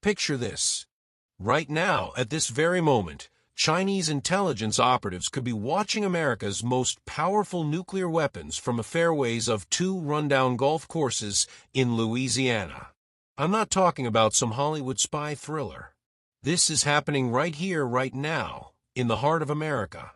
Picture this. Right now, at this very moment, Chinese intelligence operatives could be watching America's most powerful nuclear weapons from the fairways of 2 rundown golf courses in Louisiana. I'm not talking about some Hollywood spy thriller. This is happening right here, right now, in the heart of America.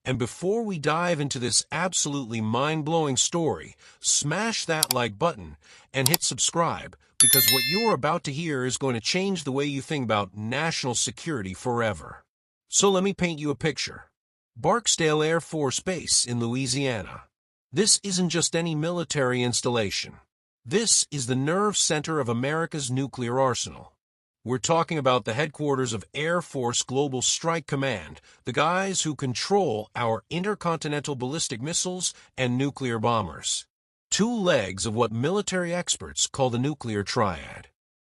And before we dive into this absolutely mind-blowing story, smash that like button and hit subscribe, because what you're about to hear is going to change the way you think about national security forever. So let me paint you a picture. Barksdale Air Force Base in Louisiana. This isn't just any military installation. This is the nerve center of America's nuclear arsenal. We're talking about the headquarters of Air Force Global Strike Command, the guys who control our intercontinental ballistic missiles and nuclear bombers. 2 legs of what military experts call the nuclear triad.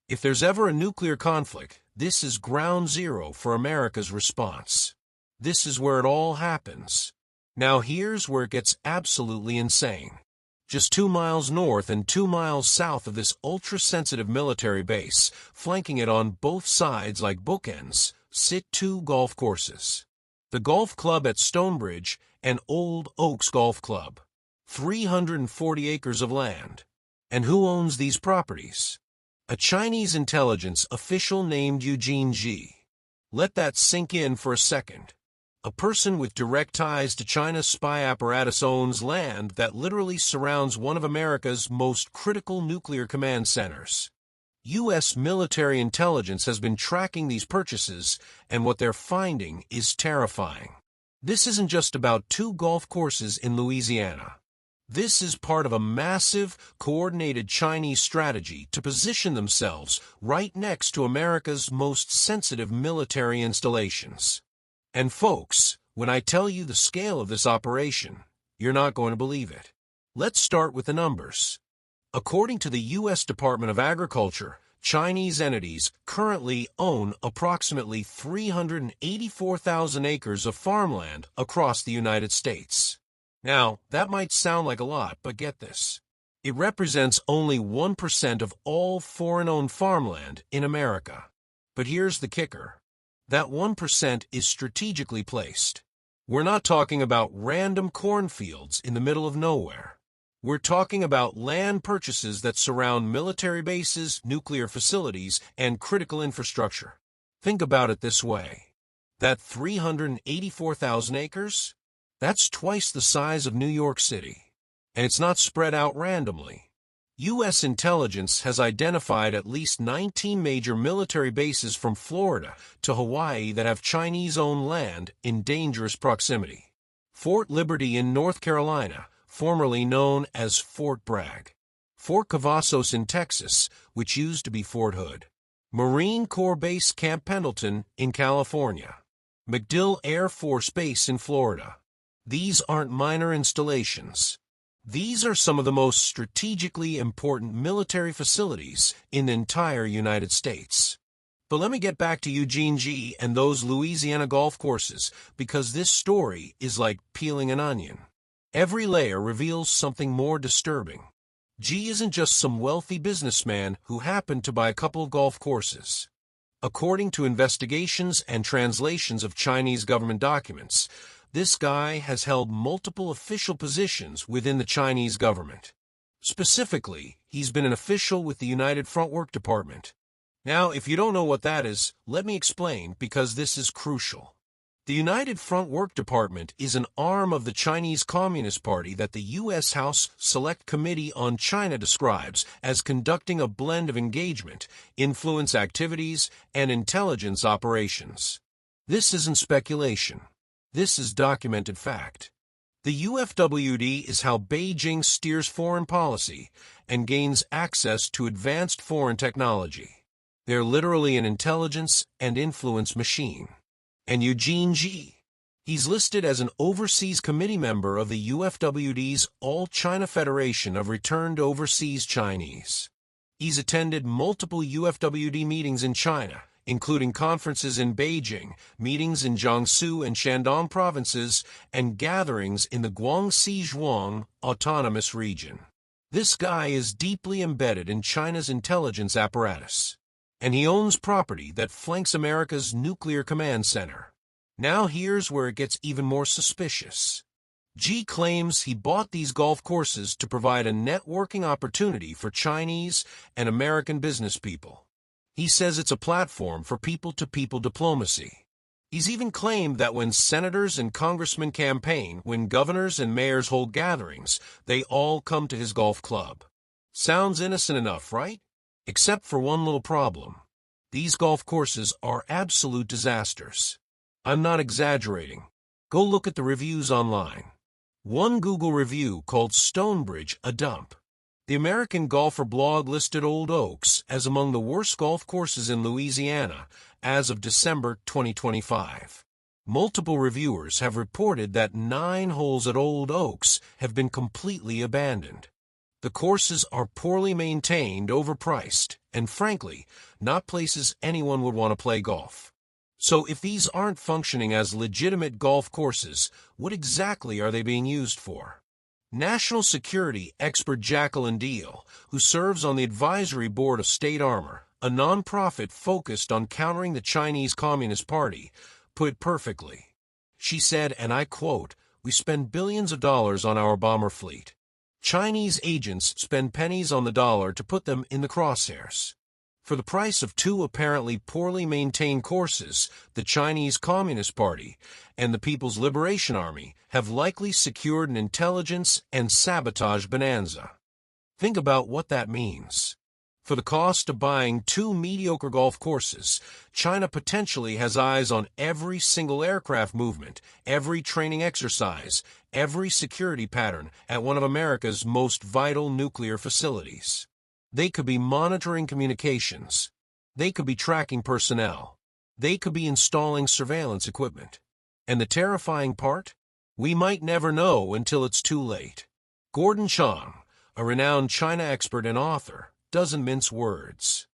If there's ever a nuclear conflict, this is ground zero for America's response. This is where it all happens. Now here's where it gets absolutely insane. Just 2 miles north and 2 miles south of this ultra-sensitive military base, flanking it on both sides like bookends, sit 2 golf courses. The Golf Club at Stonebridge and Old Oaks Golf Club. 340 acres of land. And who owns these properties? A Chinese intelligence official named Eugene Ji. Let that sink in for a second. A person with direct ties to China's spy apparatus owns land that literally surrounds one of America's most critical nuclear command centers. U.S. military intelligence has been tracking these purchases, and what they're finding is terrifying. This isn't just about 2 golf courses in Louisiana. This is part of a massive, coordinated Chinese strategy to position themselves right next to America's most sensitive military installations. And folks, when I tell you the scale of this operation, you're not going to believe it. Let's start with the numbers. According to the U.S. Department of Agriculture, Chinese entities currently own approximately 384,000 acres of farmland across the United States. Now, that might sound like a lot, but get this. It represents only 1% of all foreign-owned farmland in America. But here's the kicker. That 1% is strategically placed. We're not talking about random cornfields in the middle of nowhere. We're talking about land purchases that surround military bases, nuclear facilities, and critical infrastructure. Think about it this way. That 384,000 acres? That's twice the size of New York City. And it's not spread out randomly. U.S. intelligence has identified at least 19 major military bases from Florida to Hawaii that have Chinese-owned land in dangerous proximity. Fort Liberty in North Carolina, formerly known as Fort Bragg. Fort Cavazos in Texas, which used to be Fort Hood. Marine Corps Base Camp Pendleton in California. MacDill Air Force Base in Florida. These aren't minor installations. These are some of the most strategically important military facilities in the entire United States. But let me get back to Eugene Ji and those Louisiana golf courses, because this story is like peeling an onion. Every layer reveals something more disturbing. Ji isn't just some wealthy businessman who happened to buy a couple of golf courses. According to investigations and translations of Chinese government documents, this guy has held multiple official positions within the Chinese government. Specifically, he's been an official with the United Front Work Department. Now, if you don't know what that is, let me explain, because this is crucial. The United Front Work Department is an arm of the Chinese Communist Party that the U.S. House Select Committee on China describes as conducting a blend of engagement, influence activities, and intelligence operations. This isn't speculation. This is documented fact. The UFWD is how Beijing steers foreign policy and gains access to advanced foreign technology. They're literally an intelligence and influence machine. And Eugene Ji, he's listed as an overseas committee member of the UFWD's All-China Federation of Returned Overseas Chinese. He's attended multiple UFWD meetings in China, including conferences in Beijing, meetings in Jiangsu and Shandong provinces, and gatherings in the Guangxi-Zhuang Autonomous Region. This guy is deeply embedded in China's intelligence apparatus. And he owns property that flanks America's nuclear command center. Now here's where it gets even more suspicious. Xi claims he bought these golf courses to provide a networking opportunity for Chinese and American business people. He says it's a platform for people-to-people diplomacy. He's even claimed that when senators and congressmen campaign, when governors and mayors hold gatherings, they all come to his golf club. Sounds innocent enough, right? Except for one little problem. These golf courses are absolute disasters. I'm not exaggerating. Go look at the reviews online. One Google review called Stonebridge a dump. The American Golfer blog listed Old Oaks as among the worst golf courses in Louisiana as of December 2025. Multiple reviewers have reported that 9 holes at Old Oaks have been completely abandoned. The courses are poorly maintained, overpriced, and frankly, not places anyone would want to play golf. So if these aren't functioning as legitimate golf courses, what exactly are they being used for? National security expert Jacqueline Deal, who serves on the advisory board of State Armor, a nonprofit focused on countering the Chinese Communist Party, put it perfectly. She said, and I quote, "We spend billions of dollars on our bomber fleet. Chinese agents spend pennies on the dollar to put them in the crosshairs. For the price of 2 apparently poorly maintained courses, the Chinese Communist Party and the People's Liberation Army have likely secured an intelligence and sabotage bonanza." Think about what that means. For the cost of buying 2 mediocre golf courses, China potentially has eyes on every single aircraft movement, every training exercise, every security pattern at one of America's most vital nuclear facilities. They could be monitoring communications. They could be tracking personnel. They could be installing surveillance equipment. And the terrifying part? We might never know until it's too late. Gordon Chang, a renowned China expert and author, doesn't mince words.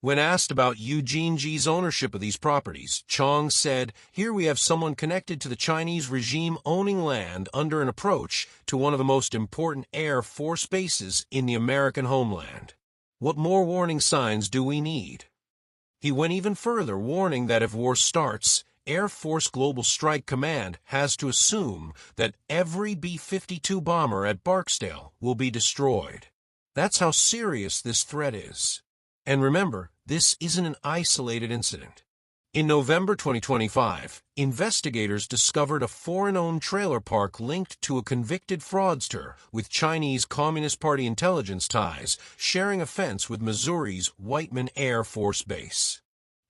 When asked about Eugene Xi's ownership of these properties, Chang said, "Here we have someone connected to the Chinese regime owning land under an approach to one of the most important Air Force bases in the American homeland. What more warning signs do we need?" He went even further, warning that if war starts, Air Force Global Strike Command has to assume that every B-52 bomber at Barksdale will be destroyed. That's how serious this threat is. And remember, this isn't an isolated incident. In November 2025, investigators discovered a foreign-owned trailer park linked to a convicted fraudster with Chinese Communist Party intelligence ties, sharing a fence with Missouri's Whiteman Air Force Base.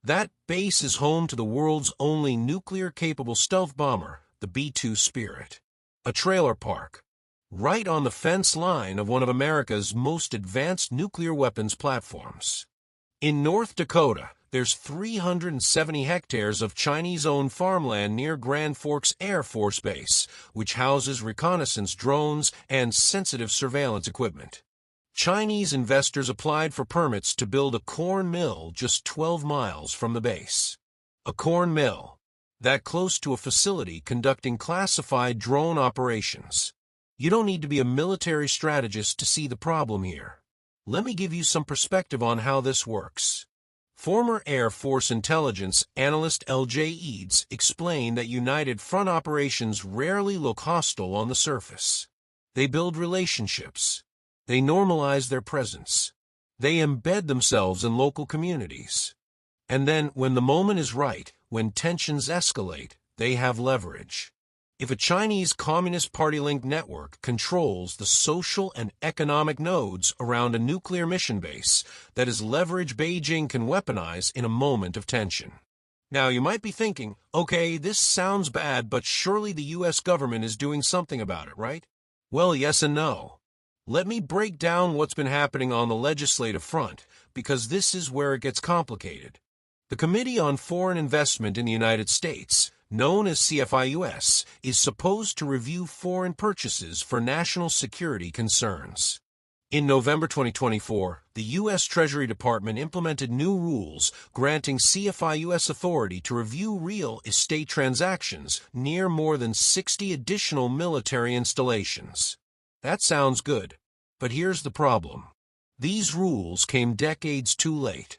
That base is home to the world's only nuclear-capable stealth bomber, the B-2 Spirit. A trailer park, right on the fence line of one of America's most advanced nuclear weapons platforms. In North Dakota, there's 370 hectares of Chinese-owned farmland near Grand Forks Air Force Base, which houses reconnaissance drones and sensitive surveillance equipment. Chinese investors applied for permits to build a corn mill just 12 miles from the base. A corn mill, that close to a facility conducting classified drone operations. You don't need to be a military strategist to see the problem here. Let me give you some perspective on how this works. Former Air Force intelligence analyst L.J. Eads explained that United Front operations rarely look hostile on the surface. They build relationships. They normalize their presence. They embed themselves in local communities. And then, when the moment is right, when tensions escalate, they have leverage. If a Chinese Communist Party-linked network controls the social and economic nodes around a nuclear mission base, that is leverage Beijing can weaponize in a moment of tension. Now, you might be thinking, okay, this sounds bad, but surely the U.S. government is doing something about it, right? Well, yes and no. Let me break down what's been happening on the legislative front, because this is where it gets complicated. The Committee on Foreign Investment in the United States, known as CFIUS, is supposed to review foreign purchases for national security concerns. In November 2024, the U.S. Treasury Department implemented new rules granting CFIUS authority to review real estate transactions near more than 60 additional military installations. That sounds good, but here's the problem. These rules came decades too late.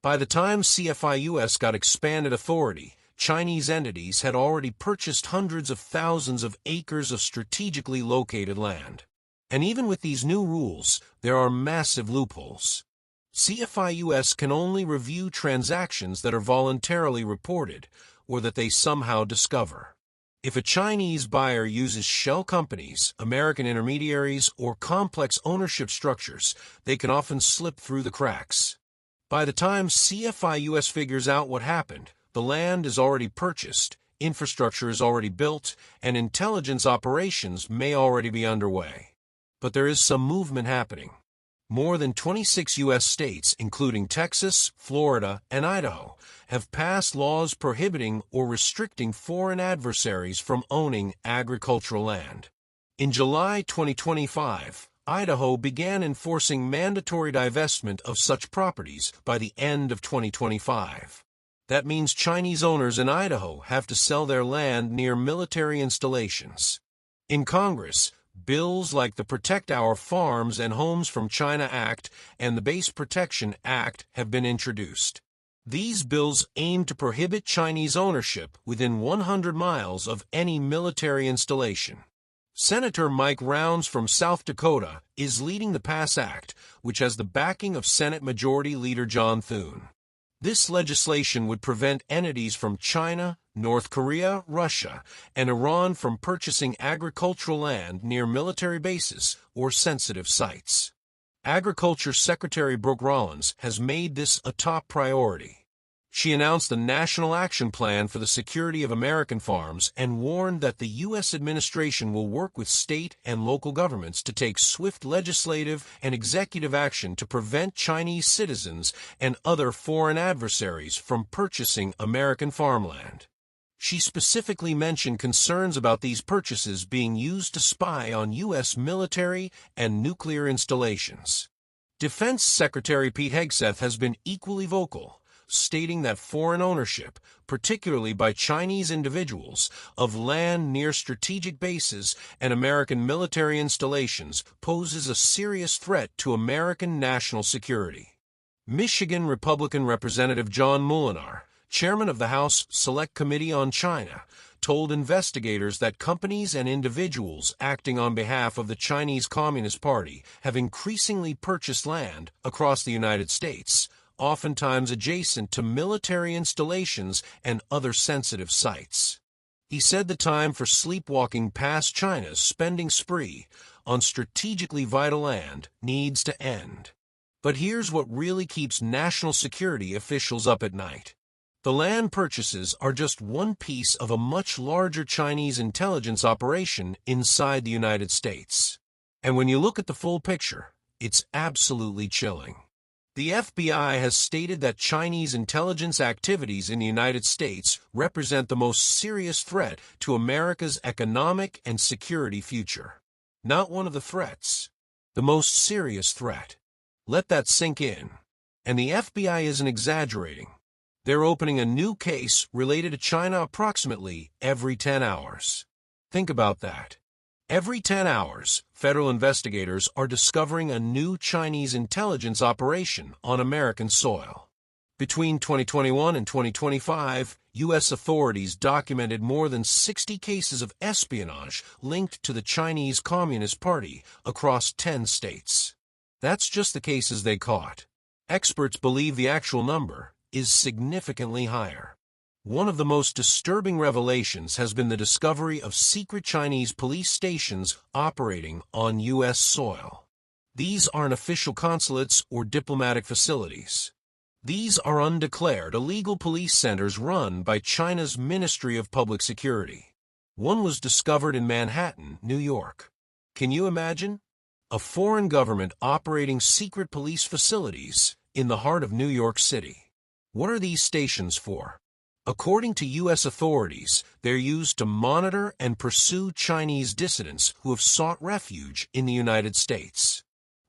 By the time CFIUS got expanded authority, Chinese entities had already purchased hundreds of thousands of acres of strategically located land. And even with these new rules, there are massive loopholes. CFIUS can only review transactions that are voluntarily reported or that they somehow discover. If a Chinese buyer uses shell companies, American intermediaries, or complex ownership structures, they can often slip through the cracks. By the time CFIUS figures out what happened, the land is already purchased, infrastructure is already built, and intelligence operations may already be underway. But there is some movement happening. More than 26 U.S. states, including Texas, Florida, and Idaho, have passed laws prohibiting or restricting foreign adversaries from owning agricultural land. In July 2025, Idaho began enforcing mandatory divestment of such properties by the end of 2025. That means Chinese owners in Idaho have to sell their land near military installations. In Congress, bills like the Protect Our Farms and Homes from China Act and the Base Protection Act have been introduced. These bills aim to prohibit Chinese ownership within 100 miles of any military installation. Senator Mike Rounds from South Dakota is leading the PASS Act, which has the backing of Senate Majority Leader John Thune. This legislation would prevent entities from China, North Korea, Russia, and Iran from purchasing agricultural land near military bases or sensitive sites. Agriculture Secretary Brooke Rollins has made this a top priority. She announced the National Action Plan for the Security of American Farms and warned that the U.S. administration will work with state and local governments to take swift legislative and executive action to prevent Chinese citizens and other foreign adversaries from purchasing American farmland. She specifically mentioned concerns about these purchases being used to spy on U.S. military and nuclear installations. Defense Secretary Pete Hegseth has been equally vocal, stating that foreign ownership, particularly by Chinese individuals, of land near strategic bases and American military installations poses a serious threat to American national security. Michigan Republican Representative John Moolenaar, chairman of the House Select Committee on China, told investigators that companies and individuals acting on behalf of the Chinese Communist Party have increasingly purchased land across the United States, oftentimes adjacent to military installations and other sensitive sites. He said the time for sleepwalking past China's spending spree on strategically vital land needs to end. But here's what really keeps national security officials up at night. The land purchases are just one piece of a much larger Chinese intelligence operation inside the United States. And when you look at the full picture, it's absolutely chilling. The FBI has stated that Chinese intelligence activities in the United States represent the most serious threat to America's economic and security future. Not one of the threats, the most serious threat. Let that sink in. And the FBI isn't exaggerating. They're opening a new case related to China approximately every 10 hours. Think about that. Every 10 hours, federal investigators are discovering a new Chinese intelligence operation on American soil. Between 2021 and 2025, U.S. authorities documented more than 60 cases of espionage linked to the Chinese Communist Party across 10 states. That's just the cases they caught. Experts believe the actual number is significantly higher. One of the most disturbing revelations has been the discovery of secret Chinese police stations operating on U.S. soil. These aren't official consulates or diplomatic facilities. These are undeclared illegal police centers run by China's Ministry of Public Security. One was discovered in Manhattan, New York. Can you imagine? A foreign government operating secret police facilities in the heart of New York City. What are these stations for? According to U.S. authorities, they're used to monitor and pursue Chinese dissidents who have sought refuge in the United States.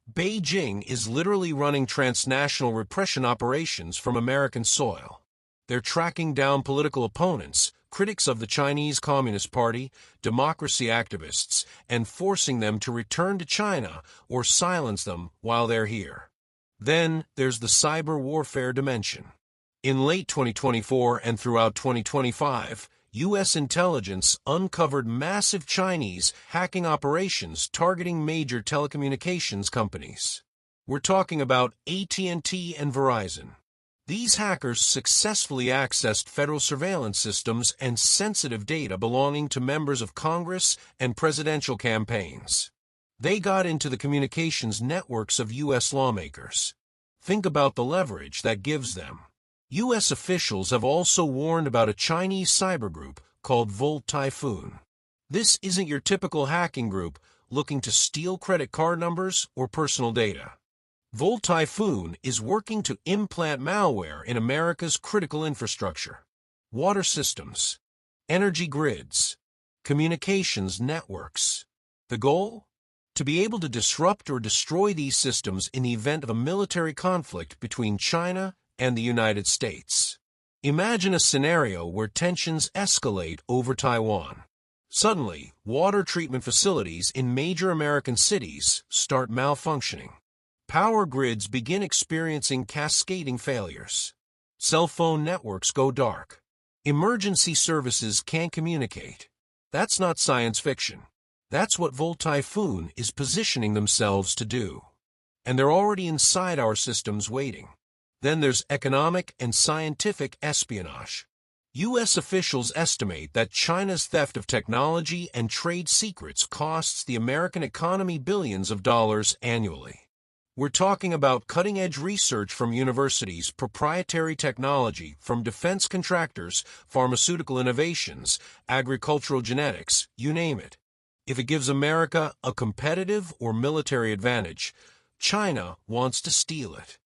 Beijing is literally running transnational repression operations from American soil. They're tracking down political opponents, critics of the Chinese Communist Party, democracy activists, and forcing them to return to China or silence them while they're here. Then there's the cyber warfare dimension. In late 2024 and throughout 2025, U.S. intelligence uncovered massive Chinese hacking operations targeting major telecommunications companies. We're talking about AT&T and Verizon. These hackers successfully accessed federal surveillance systems and sensitive data belonging to members of Congress and presidential campaigns. They got into the communications networks of U.S. lawmakers. Think about the leverage that gives them. U.S. officials have also warned about a Chinese cyber group called Volt Typhoon. This isn't your typical hacking group looking to steal credit card numbers or personal data. Volt Typhoon is working to implant malware in America's critical infrastructure: water systems, energy grids, communications networks. The goal? To be able to disrupt or destroy these systems in the event of a military conflict between China and the United States. Imagine a scenario where tensions escalate over Taiwan. Suddenly, water treatment facilities in major American cities start malfunctioning. Power grids begin experiencing cascading failures. Cell phone networks go dark. Emergency services can't communicate. That's not science fiction. That's what Volt Typhoon is positioning themselves to do. And they're already inside our systems waiting. Then there's economic and scientific espionage. U.S. officials estimate that China's theft of technology and trade secrets costs the American economy billions of dollars annually. We're talking about cutting-edge research from universities, proprietary technology from defense contractors, pharmaceutical innovations, agricultural genetics, you name it. If it gives America a competitive or military advantage, China wants to steal it.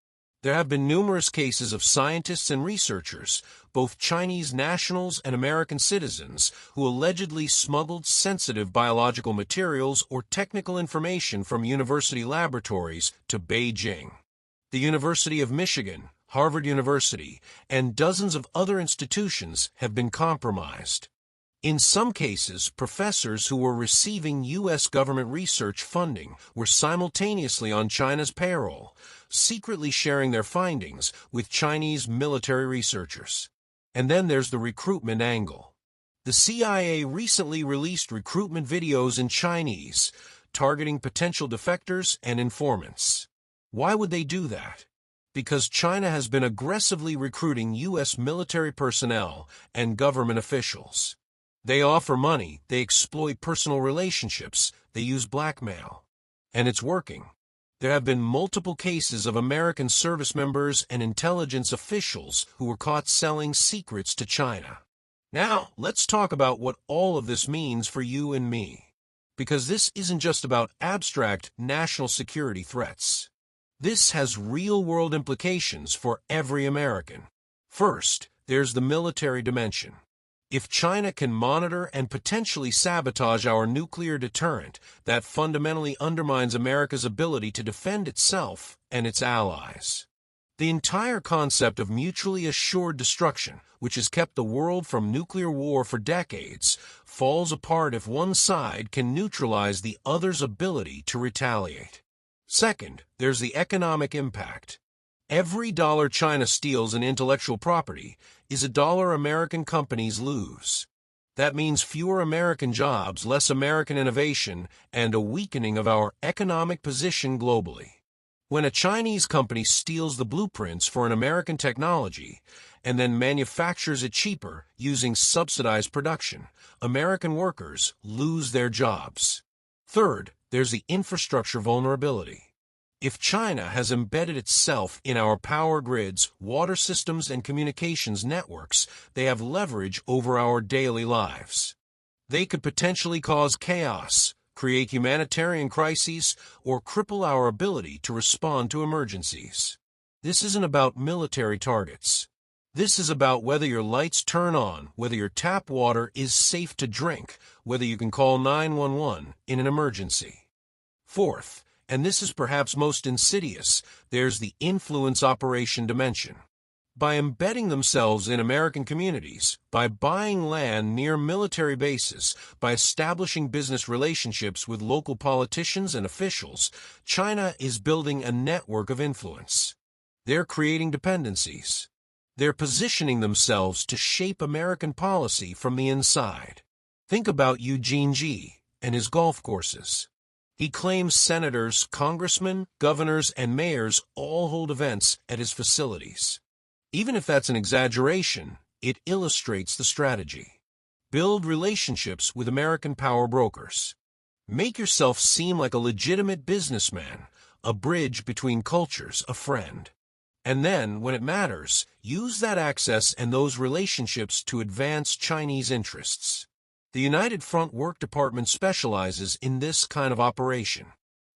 There have been numerous cases of scientists and researchers, both Chinese nationals and American citizens, who allegedly smuggled sensitive biological materials or technical information from university laboratories to Beijing. The University of Michigan, Harvard University, and dozens of other institutions have been compromised. In some cases, professors who were receiving U.S. government research funding were simultaneously on China's payroll, secretly sharing their findings with Chinese military researchers. And then there's the recruitment angle. The CIA recently released recruitment videos in Chinese, targeting potential defectors and informants. Why would they do that? Because China has been aggressively recruiting U.S. military personnel and government officials. They offer money, they exploit personal relationships, they use blackmail. And it's working. There have been multiple cases of American service members and intelligence officials who were caught selling secrets to China. Now, let's talk about what all of this means for you and me. Because this isn't just about abstract national security threats. This has real-world implications for every American. First, there's the military dimension. If China can monitor and potentially sabotage our nuclear deterrent, that fundamentally undermines America's ability to defend itself and its allies. The entire concept of mutually assured destruction, which has kept the world from nuclear war for decades, falls apart if one side can neutralize the other's ability to retaliate. Second, there's the economic impact. Every dollar China steals in intellectual property is a dollar American companies lose. That means fewer American jobs, less American innovation, and a weakening of our economic position globally. When a Chinese company steals the blueprints for an American technology and then manufactures it cheaper using subsidized production, American workers lose their jobs. Third, there's the infrastructure vulnerability. If China has embedded itself in our power grids, water systems, and communications networks, they have leverage over our daily lives. They could potentially cause chaos, create humanitarian crises, or cripple our ability to respond to emergencies. This isn't about military targets. This is about whether your lights turn on, whether your tap water is safe to drink, whether you can call 911 in an emergency. Fourth, and this is perhaps most insidious, there's the influence operation dimension. By embedding themselves in American communities, by buying land near military bases, by establishing business relationships with local politicians and officials, China is building a network of influence. They're creating dependencies. They're positioning themselves to shape American policy from the inside. Think about Eugene G. and his golf courses. He claims senators, congressmen, governors, and mayors all hold events at his facilities. Even if that's an exaggeration, it illustrates the strategy. Build relationships with American power brokers. Make yourself seem like a legitimate businessman, a bridge between cultures, a friend. And then, when it matters, use that access and those relationships to advance Chinese interests. The United Front Work Department specializes in this kind of operation.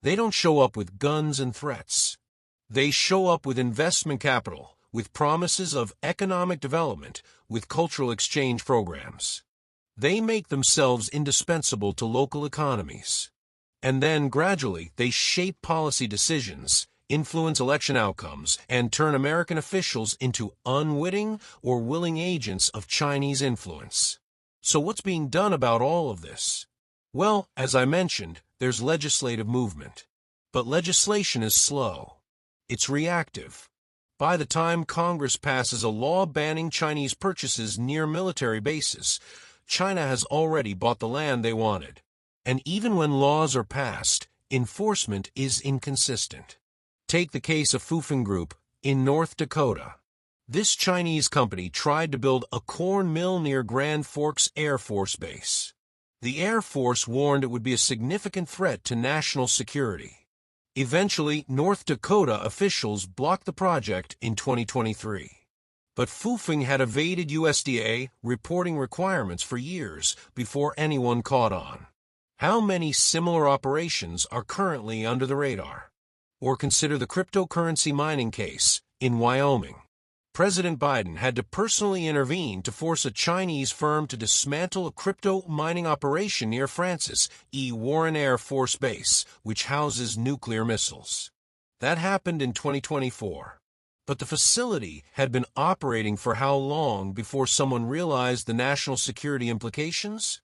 They don't show up with guns and threats. They show up with investment capital, with promises of economic development, with cultural exchange programs. They make themselves indispensable to local economies. And then, gradually, they shape policy decisions, influence election outcomes, and turn American officials into unwitting or willing agents of Chinese influence. So what's being done about all of this? Well, as I mentioned, there's legislative movement. But legislation is slow. It's reactive. By the time Congress passes a law banning Chinese purchases near military bases, China has already bought the land they wanted. And even when laws are passed, enforcement is inconsistent. Take the case of Fufeng Group in North Dakota. This Chinese company tried to build a corn mill near Grand Forks Air Force Base. The Air Force warned it would be a significant threat to national security. Eventually, North Dakota officials blocked the project in 2023. But Fufeng had evaded USDA reporting requirements for years before anyone caught on. How many similar operations are currently under the radar? Or consider the cryptocurrency mining case in Wyoming. President Biden had to personally intervene to force a Chinese firm to dismantle a crypto mining operation near Francis E. Warren Air Force Base, which houses nuclear missiles. That happened in 2024. But the facility had been operating for how long before someone realized the national security implications?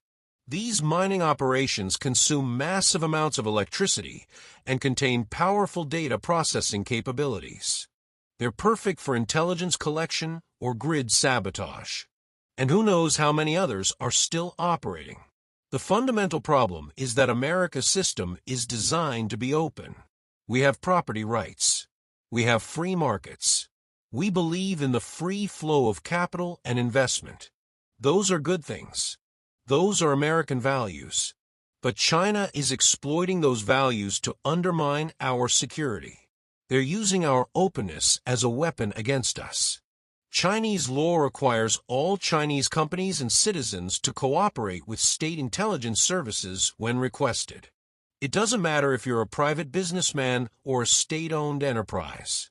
These mining operations consume massive amounts of electricity and contain powerful data processing capabilities. They're perfect for intelligence collection or grid sabotage. And who knows how many others are still operating. The fundamental problem is that America's system is designed to be open. We have property rights. We have free markets. We believe in the free flow of capital and investment. Those are good things. Those are American values. But China is exploiting those values to undermine our security. They're using our openness as a weapon against us. Chinese law requires all Chinese companies and citizens to cooperate with state intelligence services when requested. It doesn't matter if you're a private businessman or a state-owned enterprise.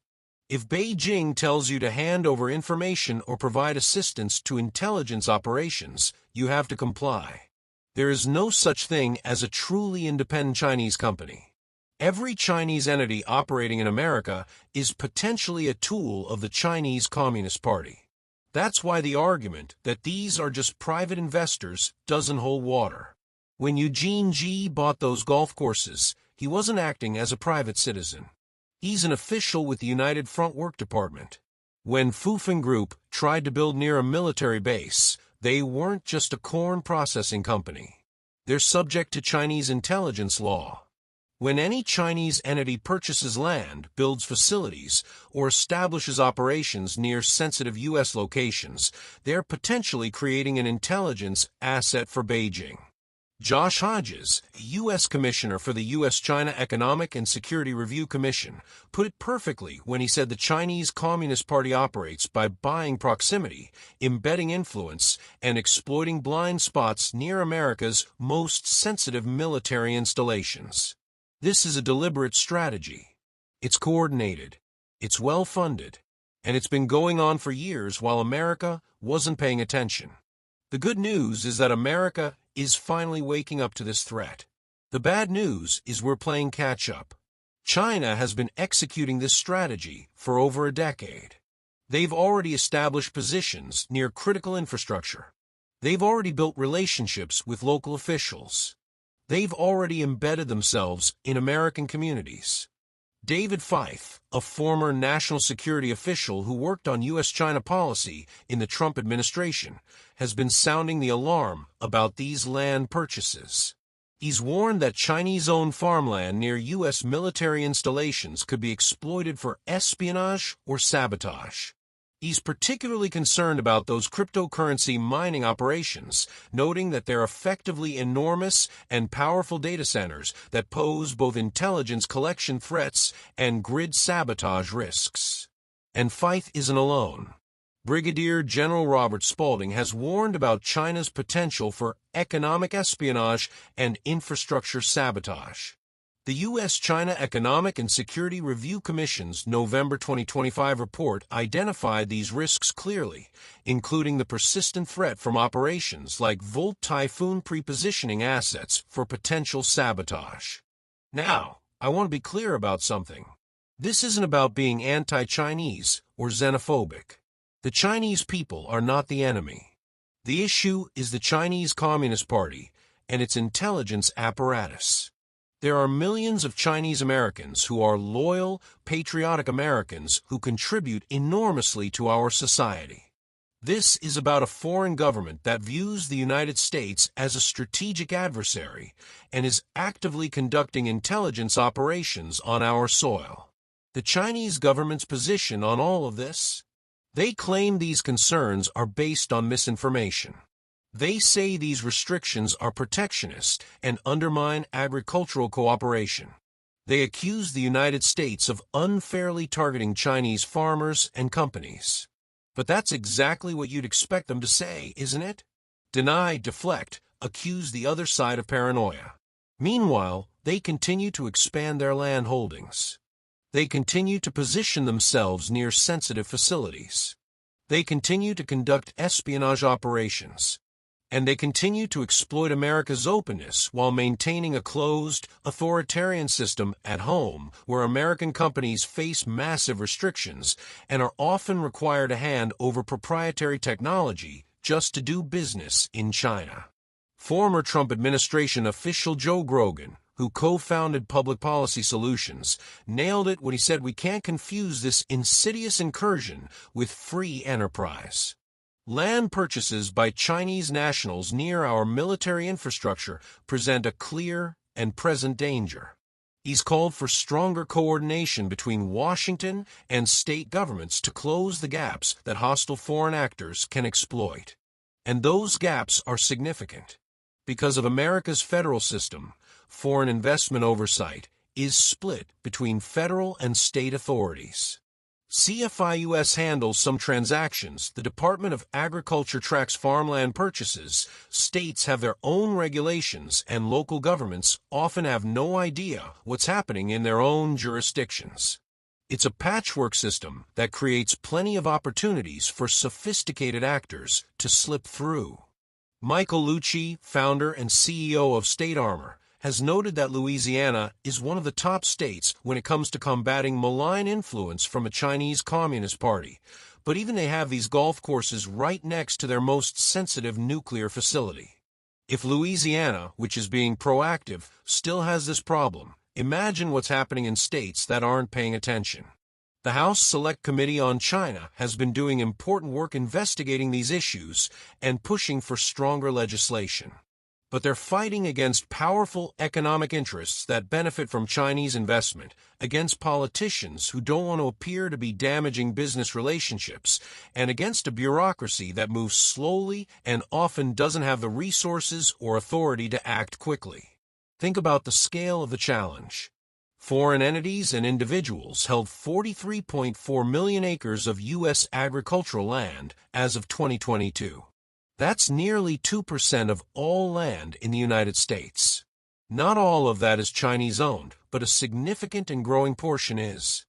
If Beijing tells you to hand over information or provide assistance to intelligence operations, you have to comply. There is no such thing as a truly independent Chinese company. Every Chinese entity operating in America is potentially a tool of the Chinese Communist Party. That's why the argument that these are just private investors doesn't hold water. When Eugene G. bought those golf courses, he wasn't acting as a private citizen. He's an official with the United Front Work Department. When Fufeng Group tried to build near a military base, they weren't just a corn processing company. They're subject to Chinese intelligence law. When any Chinese entity purchases land, builds facilities, or establishes operations near sensitive U.S. locations, they're potentially creating an intelligence asset for Beijing. Josh Hodges, U.S. Commissioner for the U.S.-China Economic and Security Review Commission, put it perfectly when he said the Chinese Communist Party operates by buying proximity, embedding influence, and exploiting blind spots near America's most sensitive military installations. This is a deliberate strategy. It's coordinated, it's well-funded, and it's been going on for years while America wasn't paying attention. The good news is that America is finally waking up to this threat. The bad news is we're playing catch-up. China has been executing this strategy for over a decade. They've already established positions near critical infrastructure. They've already built relationships with local officials. They've already embedded themselves in American communities. David Feith, a former national security official who worked on U.S.-China policy in the Trump administration, has been sounding the alarm about these land purchases. He's warned that Chinese-owned farmland near U.S. military installations could be exploited for espionage or sabotage. He's particularly concerned about those cryptocurrency mining operations, noting that they're effectively enormous and powerful data centers that pose both intelligence collection threats and grid sabotage risks. And Feith isn't alone. Brigadier General Robert Spalding has warned about China's potential for economic espionage and infrastructure sabotage. The U.S.-China Economic and Security Review Commission's November 2025 report identified these risks clearly, including the persistent threat from operations like Volt Typhoon prepositioning assets for potential sabotage. Now, I want to be clear about something. This isn't about being anti-Chinese or xenophobic. The Chinese people are not the enemy. The issue is the Chinese Communist Party and its intelligence apparatus. There are millions of Chinese Americans who are loyal, patriotic Americans who contribute enormously to our society. This is about a foreign government that views the United States as a strategic adversary and is actively conducting intelligence operations on our soil. The Chinese government's position on all of this? They claim these concerns are based on misinformation. They say these restrictions are protectionist and undermine agricultural cooperation. They accuse the United States of unfairly targeting Chinese farmers and companies. But that's exactly what you'd expect them to say, isn't it? Deny, deflect, accuse the other side of paranoia. Meanwhile, they continue to expand their land holdings. They continue to position themselves near sensitive facilities. They continue to conduct espionage operations. And they continue to exploit America's openness while maintaining a closed, authoritarian system at home where American companies face massive restrictions and are often required to hand over proprietary technology just to do business in China. Former Trump administration official Joe Grogan, who co-founded Public Policy Solutions, nailed it when he said we can't confuse this insidious incursion with free enterprise. Land purchases by Chinese nationals near our military infrastructure present a clear and present danger. He's called for stronger coordination between Washington and state governments to close the gaps that hostile foreign actors can exploit. And those gaps are significant. Because of America's federal system, foreign investment oversight is split between federal and state authorities. CFI-US handles some transactions. The Department of Agriculture tracks farmland purchases. States have their own regulations, and local governments often have no idea what's happening in their own jurisdictions. It's a patchwork system that creates plenty of opportunities for sophisticated actors to slip through. Michael Lucci, founder and CEO of State Armor, has noted that Louisiana is one of the top states when it comes to combating malign influence from a Chinese Communist Party, but even they have these golf courses right next to their most sensitive nuclear facility. If Louisiana, which is being proactive, still has this problem, imagine what's happening in states that aren't paying attention. The House Select Committee on China has been doing important work investigating these issues and pushing for stronger legislation. But they're fighting against powerful economic interests that benefit from Chinese investment, against politicians who don't want to appear to be damaging business relationships, and against a bureaucracy that moves slowly and often doesn't have the resources or authority to act quickly. Think about the scale of the challenge. Foreign entities and individuals held 43.4 million acres of U.S. agricultural land as of 2022. That's nearly 2% of all land in the United States. Not all of that is Chinese-owned, but a significant and growing portion is.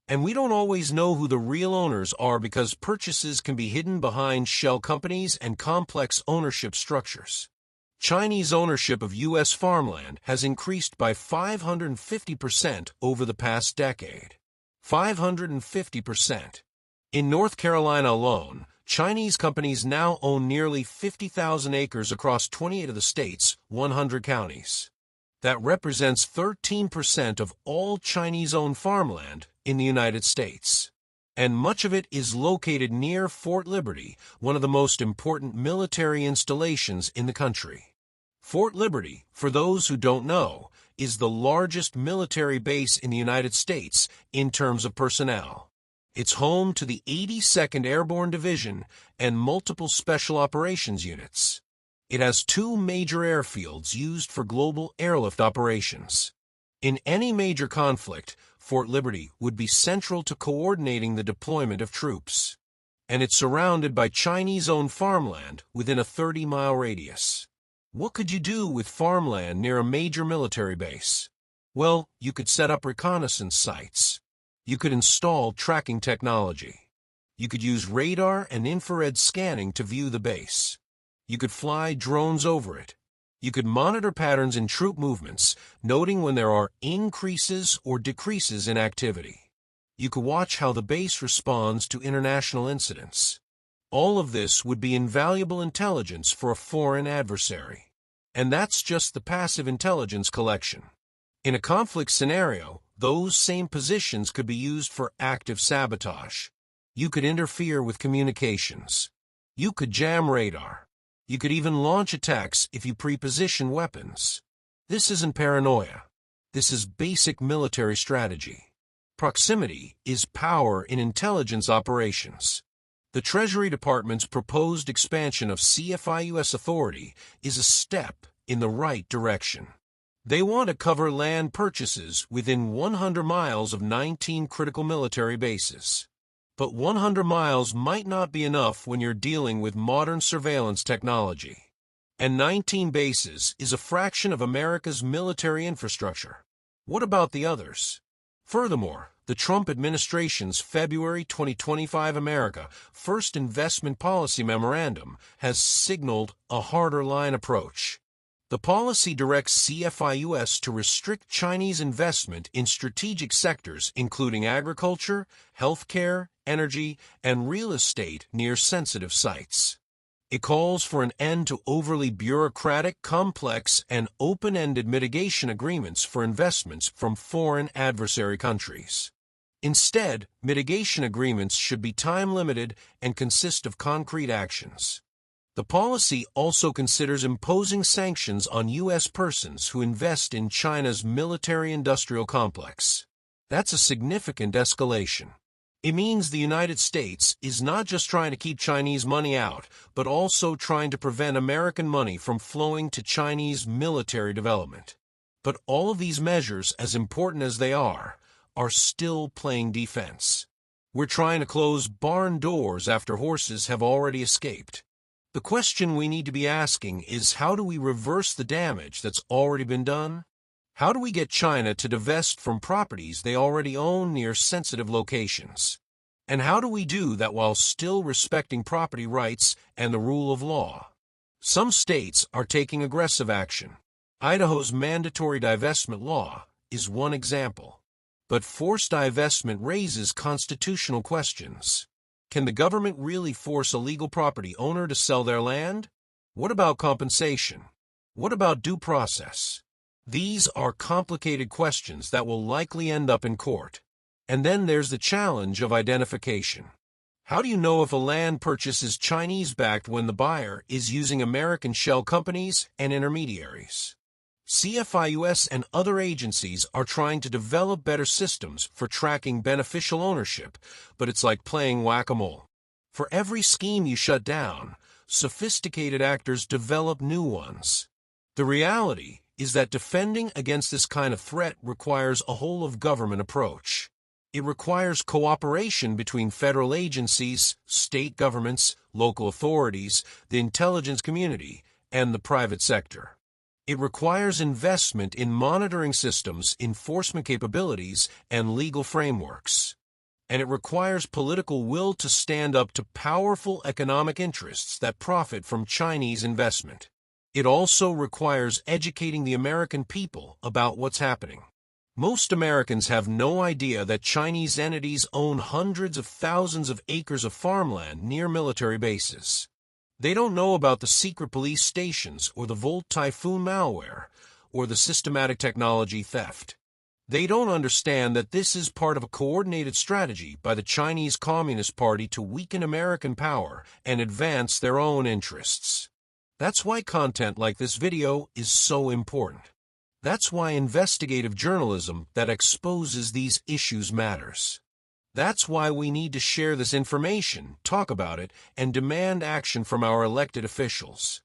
And we don't always know who the real owners are because purchases can be hidden behind shell companies and complex ownership structures. Chinese ownership of U.S. farmland has increased by 550% over the past decade. 550%. In North Carolina alone, Chinese companies now own nearly 50,000 acres across 28 of the state's 100 counties. That represents 13% of all Chinese-owned farmland in the United States. And much of it is located near Fort Liberty, one of the most important military installations in the country. Fort Liberty, for those who don't know, is the largest military base in the United States in terms of personnel. It's home to the 82nd Airborne Division and multiple special operations units. It has two major airfields used for global airlift operations. In any major conflict, Fort Liberty would be central to coordinating the deployment of troops. And it's surrounded by Chinese-owned farmland within a 30-mile radius. What could you do with farmland near a major military base? Well, you could set up reconnaissance sites. You could install tracking technology. You could use radar and infrared scanning to view the base. You could fly drones over it. You could monitor patterns in troop movements, noting when there are increases or decreases in activity. You could watch how the base responds to international incidents. All of this would be invaluable intelligence for a foreign adversary. And that's just the passive intelligence collection. In a conflict scenario, those same positions could be used for active sabotage. You could interfere with communications. You could jam radar. You could even launch attacks if you pre-position weapons. This isn't paranoia. This is basic military strategy. Proximity is power in intelligence operations. The Treasury Department's proposed expansion of CFIUS authority is a step in the right direction. They want to cover land purchases within 100 miles of 19 critical military bases. But 100 miles might not be enough when you're dealing with modern surveillance technology. And 19 bases is a fraction of America's military infrastructure. What about the others? Furthermore, the Trump administration's February 2025 America First Investment Policy Memorandum has signaled a harder-line approach. The policy directs CFIUS to restrict Chinese investment in strategic sectors including agriculture, healthcare, energy, and real estate near sensitive sites. It calls for an end to overly bureaucratic, complex, and open-ended mitigation agreements for investments from foreign adversary countries. Instead, mitigation agreements should be time-limited and consist of concrete actions. The policy also considers imposing sanctions on U.S. persons who invest in China's military-industrial complex. That's a significant escalation. It means the United States is not just trying to keep Chinese money out, but also trying to prevent American money from flowing to Chinese military development. But all of these measures, as important as they are still playing defense. We're trying to close barn doors after horses have already escaped. The question we need to be asking is, how do we reverse the damage that's already been done? How do we get China to divest from properties they already own near sensitive locations? And how do we do that while still respecting property rights and the rule of law? Some states are taking aggressive action. Idaho's mandatory divestment law is one example. But forced divestment raises constitutional questions. Can the government really force a legal property owner to sell their land? What about compensation? What about due process? These are complicated questions that will likely end up in court. And then there's the challenge of identification. How do you know if a land purchase is Chinese-backed when the buyer is using American shell companies and intermediaries? CFIUS and other agencies are trying to develop better systems for tracking beneficial ownership, but it's like playing whack-a-mole. For every scheme you shut down, sophisticated actors develop new ones. The reality is that defending against this kind of threat requires a whole-of-government approach. It requires cooperation between federal agencies, state governments, local authorities, the intelligence community, and the private sector. It requires investment in monitoring systems, enforcement capabilities, and legal frameworks. And it requires political will to stand up to powerful economic interests that profit from Chinese investment. It also requires educating the American people about what's happening. Most Americans have no idea that Chinese entities own hundreds of thousands of acres of farmland near military bases. They don't know about the secret police stations or the Volt Typhoon malware or the systematic technology theft. They don't understand that this is part of a coordinated strategy by the Chinese Communist Party to weaken American power and advance their own interests. That's why content like this video is so important. That's why investigative journalism that exposes these issues matters. That's why we need to share this information, talk about it, and demand action from our elected officials.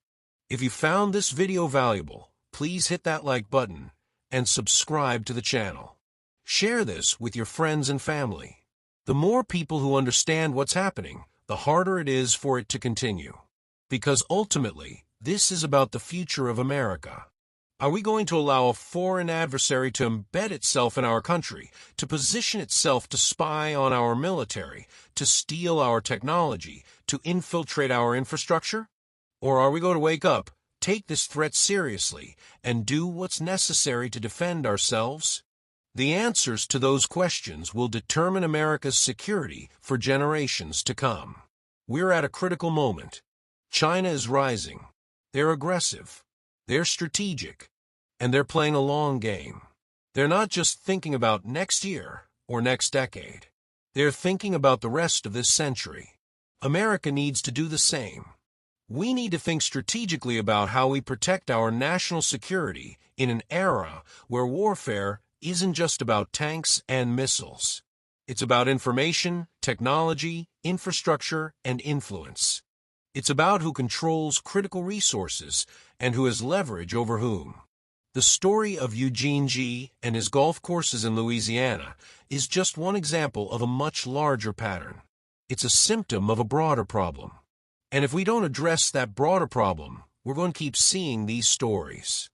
If you found this video valuable, please hit that like button and subscribe to the channel. Share this with your friends and family. The more people who understand what's happening, the harder it is for it to continue. Because ultimately, this is about the future of America. Are we going to allow a foreign adversary to embed itself in our country, to position itself to spy on our military, to steal our technology, to infiltrate our infrastructure? Or are we going to wake up, take this threat seriously, and do what's necessary to defend ourselves? The answers to those questions will determine America's security for generations to come. We're at a critical moment. China is rising. They're aggressive. They're strategic, and they're playing a long game. They're not just thinking about next year or next decade. They're thinking about the rest of this century. America needs to do the same. We need to think strategically about how we protect our national security in an era where warfare isn't just about tanks and missiles. It's about information, technology, infrastructure, and influence. It's about who controls critical resources and who has leverage over whom. The story of Eugene G. and his golf courses in Louisiana is just one example of a much larger pattern. It's a symptom of a broader problem. And if we don't address that broader problem, we're going to keep seeing these stories.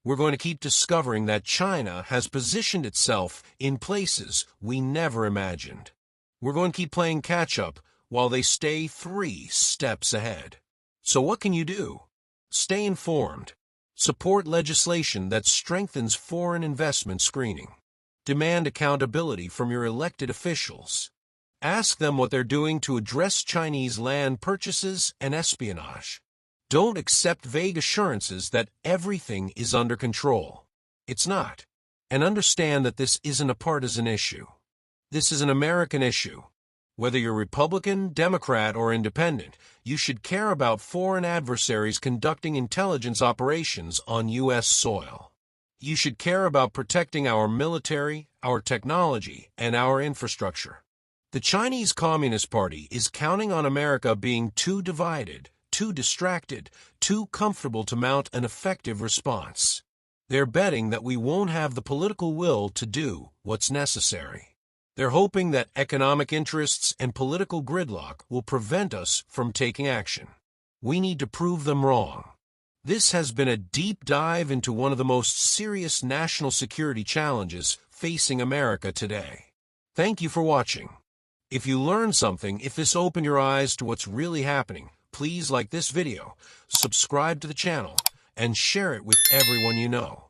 We're going to keep discovering that China has positioned itself in places we never imagined. We're going to keep playing catch-up while they stay 3 steps ahead. So what can you do? Stay informed. Support legislation that strengthens foreign investment screening. Demand accountability from your elected officials. Ask them what they're doing to address Chinese land purchases and espionage. Don't accept vague assurances that everything is under control. It's not. And understand that this isn't a partisan issue. This is an American issue. Whether you're Republican, Democrat, or Independent, you should care about foreign adversaries conducting intelligence operations on U.S. soil. You should care about protecting our military, our technology, and our infrastructure. The Chinese Communist Party is counting on America being too divided, too distracted, too comfortable to mount an effective response. They're betting that we won't have the political will to do what's necessary. They're hoping that economic interests and political gridlock will prevent us from taking action. We need to prove them wrong. This has been a deep dive into one of the most serious national security challenges facing America today. Thank you for watching. If you learned something, if this opened your eyes to what's really happening, please like this video, subscribe to the channel, and share it with everyone you know.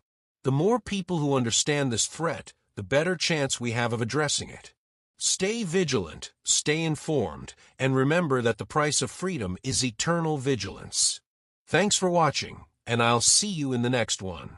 The more people who understand this threat, the better chance we have of addressing it. Stay vigilant, stay informed, and remember that the price of freedom is eternal vigilance. Thanks for watching, and I'll see you in the next one.